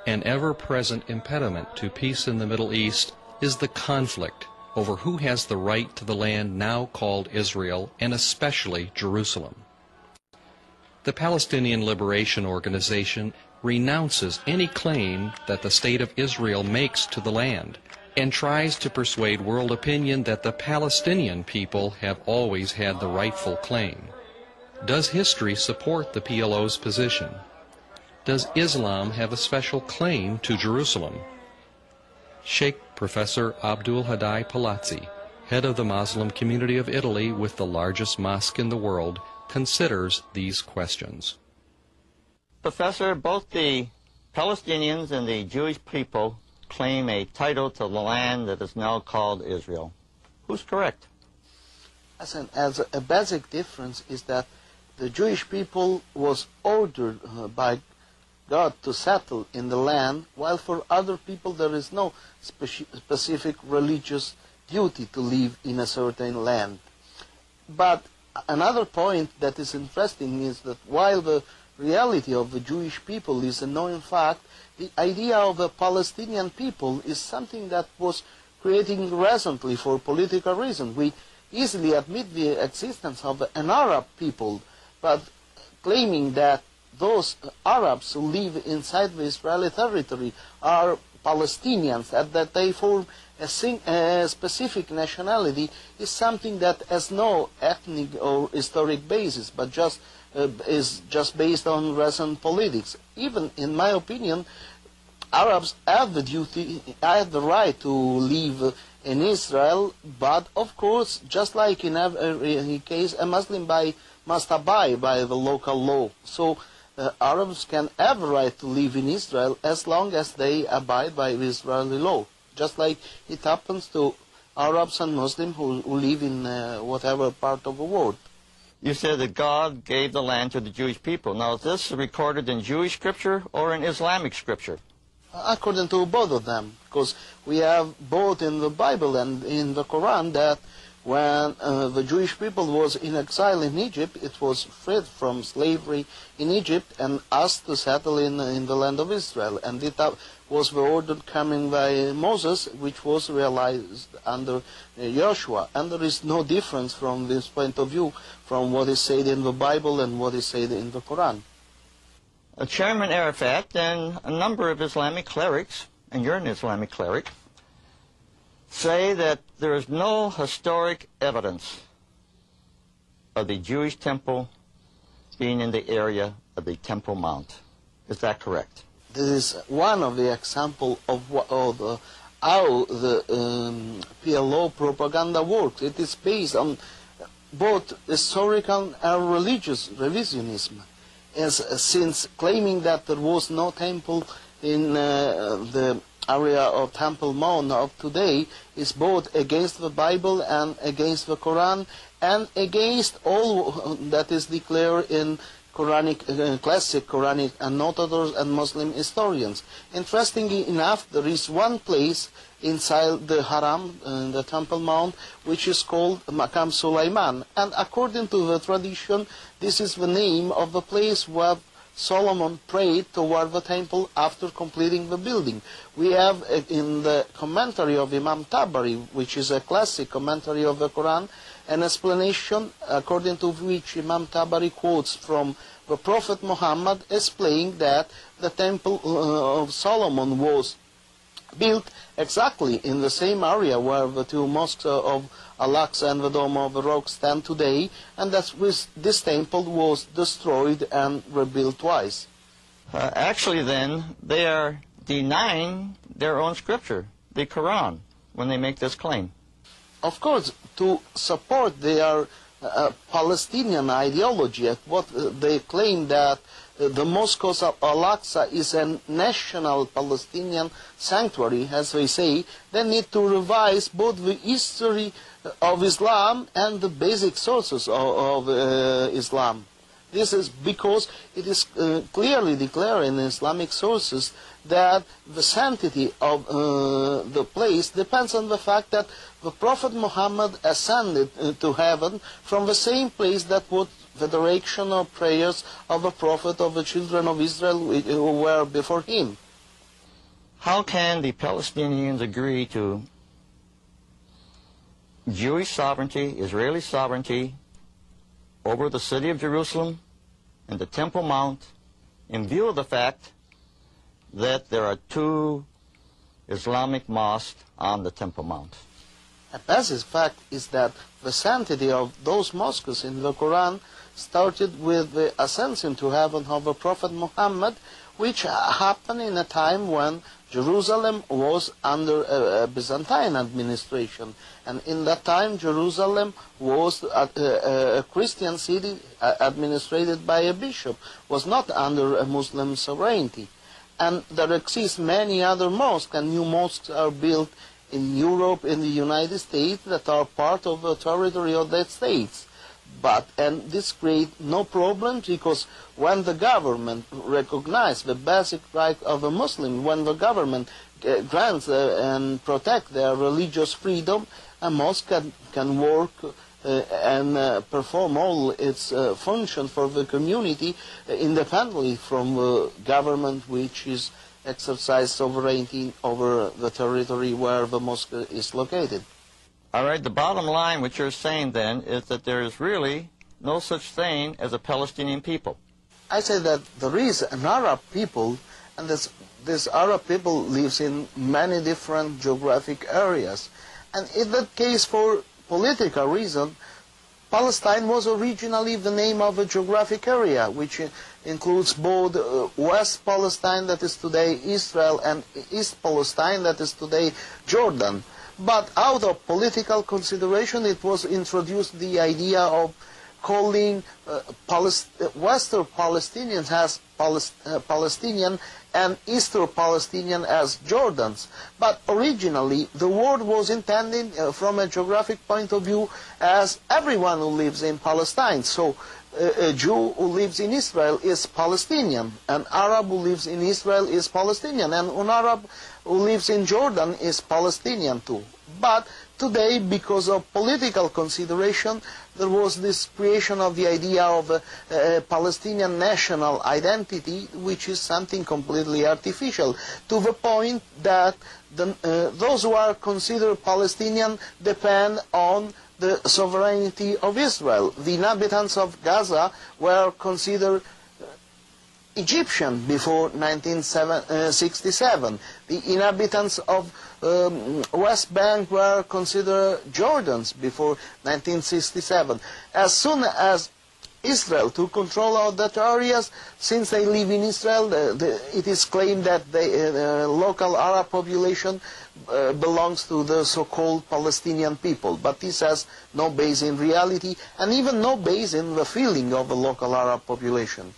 An ever-present impediment to peace in the Middle East is the conflict over who has the right to the land now called Israel, and especially Jerusalem. The Palestinian Liberation Organization renounces any claim that the State of Israel makes to the land, and tries to persuade world opinion that the Palestinian people have always had the rightful claim. Does history support the PLO's position? Does Islam have a special claim to Jerusalem? Sheikh Professor Abdul Hadi Palazzi, head of the Muslim community of Italy with the largest mosque in the world, considers these questions. Professor, both the Palestinians and the Jewish people claim a title to the land that is now called Israel. Who's correct? As a basic difference is that the Jewish people was ordered by God to settle in the land, while for other people there is no specific religious duty to live in a certain land. But another point that is interesting is that while the reality of the Jewish people is a known fact, the idea of the Palestinian people is something that was creating recently for political reasons. We easily admit the existence of an Arab people, but claiming that those Arabs who live inside the Israeli territory are Palestinians and that they form a specific nationality is something that has no ethnic or historic basis, but is just based on recent politics. Even in my opinion, Arabs have the right to live in Israel, but of course, just like in every case, a Muslim must abide by the local law. So Arabs can have a right to live in Israel as long as they abide by the Israeli law, just like it happens to Arabs and Muslims who live in whatever part of the world. You said that God gave the land to the Jewish people. Now, is this recorded in Jewish scripture or in Islamic scripture? According to both of them, because we have both in the Bible and in the Quran that when the Jewish people was in exile in Egypt, it was freed from slavery in Egypt and asked to settle in the land of Israel. And it was the order coming by Moses, which was realized under Joshua. And there is no difference from this point of view from what is said in the Bible and what is said in the Quran. Chairman Arafat and a number of Islamic clerics, and you're an Islamic cleric, say that there is no historic evidence of the Jewish temple being in the area of the Temple Mount. Is that correct? This is one of the examples of how the PLO propaganda works. It is based on both historical and religious revisionism, since claiming that there was no temple in the area of Temple Mount of today is both against the Bible and against the Quran and against all that is declared in Quranic, classic Quranic annotators and Muslim historians. Interestingly enough, there is one place inside the Haram, the Temple Mount, which is called Maqam Sulaiman. And according to the tradition, this is the name of the place where Solomon prayed toward the temple after completing the building. We have in the commentary of Imam Tabari, which is a classic commentary of the Quran, an explanation according to which Imam Tabari quotes from the Prophet Muhammad explaining that the temple of Solomon was built exactly in the same area where the two mosques of Al-Aqsa and the Dome of the Rock stand today, and that this temple was destroyed and rebuilt twice. Actually then, they are denying their own scripture, the Quran, when they make this claim. Of course, to support their Palestinian ideology, what they claim that the Mosque of Al-Aqsa is a national Palestinian sanctuary, as they say, they need to revise both the history of Islam and the basic sources of Islam. This is because it is clearly declared in Islamic sources that the sanctity of the place depends on the fact that the Prophet Muhammad ascended to heaven from the same place that was the direction of prayers of the Prophet of the children of Israel who were before him. how can the Palestinians agree to Jewish sovereignty, Israeli sovereignty over the city of Jerusalem and the Temple Mount in view of the fact that there are 2 Islamic mosques on the Temple Mount? A basic fact is that the sanctity of those mosques in the Quran started with the ascension to heaven of the Prophet Muhammad, which happened in a time when Jerusalem was under a Byzantine administration. And in that time, Jerusalem was a Christian city administrated by a bishop, was not under a Muslim sovereignty. And there exist many other mosques, and new mosques are built in Europe, in the United States, that are part of the territory of that states. And this creates no problem, because when the government recognizes the basic right of a Muslim, when the government grants and protects their religious freedom, a mosque can work and perform all its function for the community independently from the government, which is exercise sovereignty over the territory where the mosque is located. All right, the bottom line, what you're saying then, is that there is really no such thing as a Palestinian people. I say that there is an Arab people, and this Arab people lives in many different geographic areas. And in that case, for political reason, Palestine was originally the name of a geographic area, which includes both West Palestine, that is today Israel, and East Palestine, that is today Jordan. But out of political consideration, it was introduced the idea of calling Western Palestinians as Palestinian and Eastern Palestinian as Jordans. But originally, the word was intended from a geographic point of view as everyone who lives in Palestine. So a Jew who lives in Israel is Palestinian, an Arab who lives in Israel is Palestinian, and an Arab who lives in Jordan is Palestinian too. But today, because of political consideration, there was this creation of the idea of a Palestinian national identity, which is something completely artificial, to the point that those who are considered Palestinian depend on the sovereignty of Israel. The inhabitants of Gaza were considered Egyptian before 1967. The inhabitants of West Bank were considered Jordans before 1967. As soon as Israel took control of that areas, since they live in Israel, it is claimed that the local Arab population belongs to the so-called Palestinian people. But this has no base in reality, and even no base in the feeling of the local Arab population.